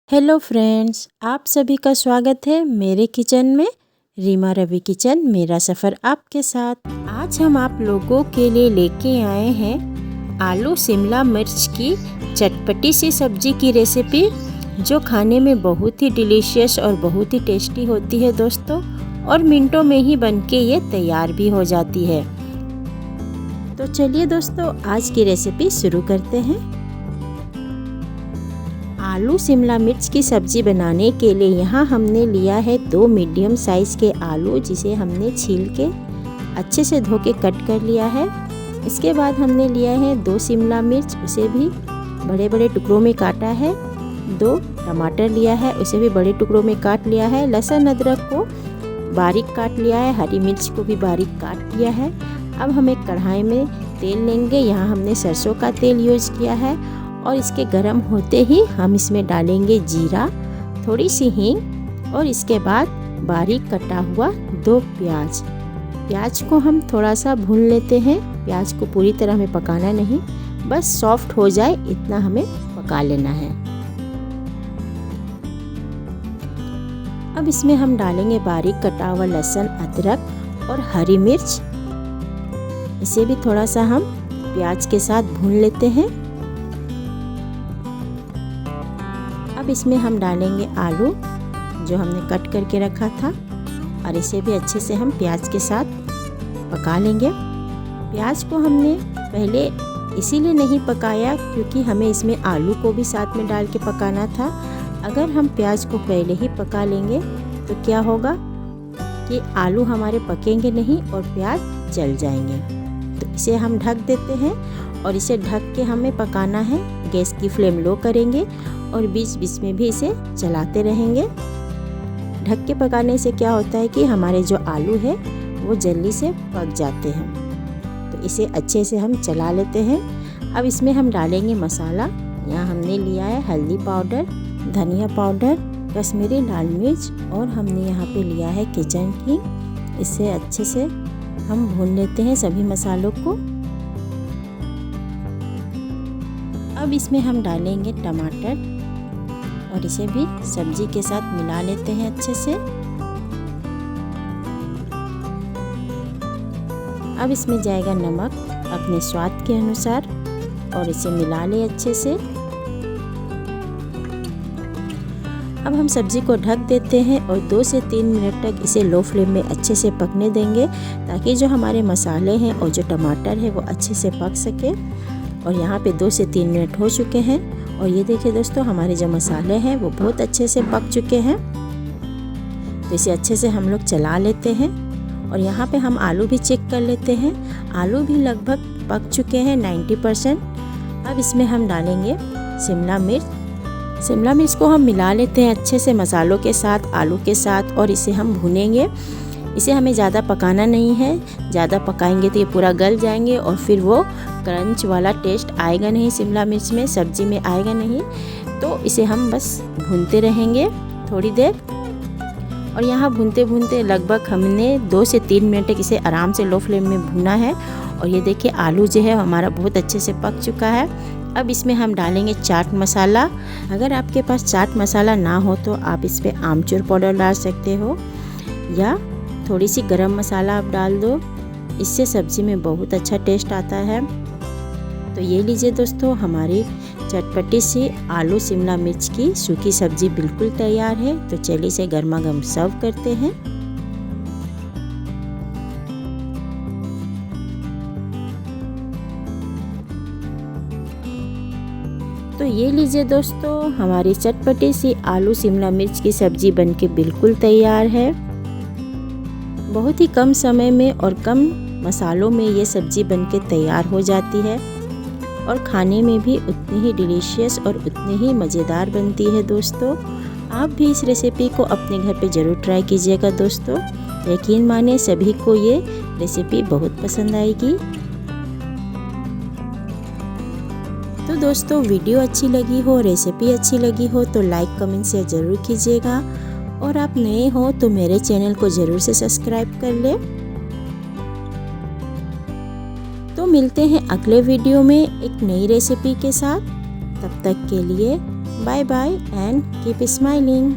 Hello friends, आप सभी का स्वागत है मेरे किचन में। रीमा रवि किचन, मेरा सफ़र आपके साथ। आज हम आप लोगों के लिए लेके आए हैं आलू शिमला मिर्च की चटपटी सी सब्जी की रेसिपी, जो खाने में बहुत ही डिलीशियस और बहुत ही टेस्टी होती है दोस्तों, और मिनटों में ही बनके ये तैयार भी हो जाती है। तो चलिए दोस्तों, आज की रेसिपी शुरू करते हैं। आलू शिमला मिर्च की सब्ज़ी बनाने के लिए यहाँ हमने लिया है 2 मीडियम साइज़ के आलू, जिसे हमने छील के अच्छे से धो के कट कर लिया है। इसके बाद हमने लिया है 2 शिमला मिर्च, उसे भी बड़े बड़े टुकड़ों में काटा है। 2 टमाटर लिया है, उसे भी बड़े टुकड़ों में काट लिया है। लहसुन अदरक को बारीक काट लिया है, हरी मिर्च को भी बारीक काट लिया है। अब हम एक कढ़ाई में तेल लेंगे। यहाँ हमने सरसों का तेल यूज़ किया है, और इसके गर्म होते ही हम इसमें डालेंगे जीरा, थोड़ी सी हींग, और इसके बाद बारीक कटा हुआ 2 प्याज। प्याज को हम थोड़ा सा भून लेते हैं। प्याज को पूरी तरह हमें पकाना नहीं, बस सॉफ्ट हो जाए इतना हमें पका लेना है। अब इसमें हम डालेंगे बारीक कटा हुआ लहसुन अदरक और हरी मिर्च। इसे भी थोड़ा सा हम प्याज के साथ भून लेते हैं। अब इसमें हम डालेंगे आलू जो हमने कट करके रखा था, और इसे भी अच्छे से हम प्याज के साथ पका लेंगे। प्याज को हमने पहले इसीलिए नहीं पकाया क्योंकि हमें इसमें आलू को भी साथ में डाल के पकाना था। अगर हम प्याज को पहले ही पका लेंगे तो क्या होगा कि आलू हमारे पकेंगे नहीं और प्याज जल जाएंगे। तो इसे हम ढक देते हैं, और इसे ढक के हमें पकाना है। गैस की फ्लेम लो करेंगे और बीच बीच में भी इसे चलाते रहेंगे। ढक के पकाने से क्या होता है कि हमारे जो आलू है वो जल्दी से पक जाते हैं। तो इसे अच्छे से हम चला लेते हैं। अब इसमें हम डालेंगे मसाला। यहाँ हमने लिया है हल्दी पाउडर, धनिया पाउडर, कश्मीरी लाल मिर्च, और हमने यहाँ पे लिया है किचन किंग। इसे अच्छे से हम भून लेते हैं सभी मसालों को। अब इसमें हम डालेंगे टमाटर, और इसे भी सब्जी के साथ मिला लेते हैं अच्छे से। अब इसमें जाएगा नमक अपने स्वाद के अनुसार, और इसे मिला लें अच्छे से। अब हम सब्जी को ढक देते हैं और 2 से 3 मिनट तक इसे लो फ्लेम में अच्छे से पकने देंगे, ताकि जो हमारे मसाले हैं और जो टमाटर है वो अच्छे से पक सके। और यहाँ पे 2 से 3 मिनट हो चुके हैं, और ये देखिए दोस्तों, हमारे जो मसाले हैं वो बहुत अच्छे से पक चुके हैं। तो इसे अच्छे से हम लोग चला लेते हैं, और यहाँ पे हम आलू भी चेक कर लेते हैं। आलू भी लगभग पक चुके हैं 90%। अब इसमें हम डालेंगे शिमला मिर्च। शिमला मिर्च को हम मिला लेते हैं अच्छे से मसालों के साथ, आलू के साथ, और इसे हम भूनेंगे। इसे हमें ज़्यादा पकाना नहीं है, ज़्यादा पकाएंगे तो ये पूरा गल जाएंगे और फिर वो क्रंच वाला टेस्ट आएगा नहीं, शिमला मिर्च में, सब्जी में आएगा नहीं। तो इसे हम बस भूनते रहेंगे थोड़ी देर। और यहाँ भूनते भूनते लगभग हमने 2 से 3 मिनट तक इसे आराम से लो फ्लेम में भुना है। और ये देखिए आलू जो है हमारा बहुत अच्छे से पक चुका है। अब इसमें हम डालेंगे चाट मसाला। अगर आपके पास चाट मसाला ना हो तो आप इस पर आमचूर पाउडर डाल सकते हो, या थोड़ी सी गरम मसाला आप डाल दो। इससे सब्ज़ी में बहुत अच्छा टेस्ट आता है। तो ये लीजिए दोस्तों, हमारी चटपटी सी आलू शिमला मिर्च की सूखी सब्ज़ी बिल्कुल तैयार है। तो चलिए इसे गर्मा गर्म सर्व करते हैं। तो ये लीजिए दोस्तों, हमारी चटपटी सी आलू शिमला मिर्च की सब्ज़ी बनके बिल्कुल तैयार है। बहुत ही कम समय में और कम मसालों में ये सब्ज़ी बनके तैयार हो जाती है, और खाने में भी उतनी ही डिलीशियस और उतनी ही मज़ेदार बनती है दोस्तों। आप भी इस रेसिपी को अपने घर पे ज़रूर ट्राई कीजिएगा दोस्तों। यकीन माने सभी को ये रेसिपी बहुत पसंद आएगी। तो दोस्तों, वीडियो अच्छी लगी हो, रेसिपी अच्छी लगी हो तो लाइक कमेंट शेयर ज़रूर कीजिएगा, और आप नए हो तो मेरे चैनल को ज़रूर से सब्सक्राइब कर ले। तो मिलते हैं अगले वीडियो में एक नई रेसिपी के साथ। तब तक के लिए bye bye and keep smiling.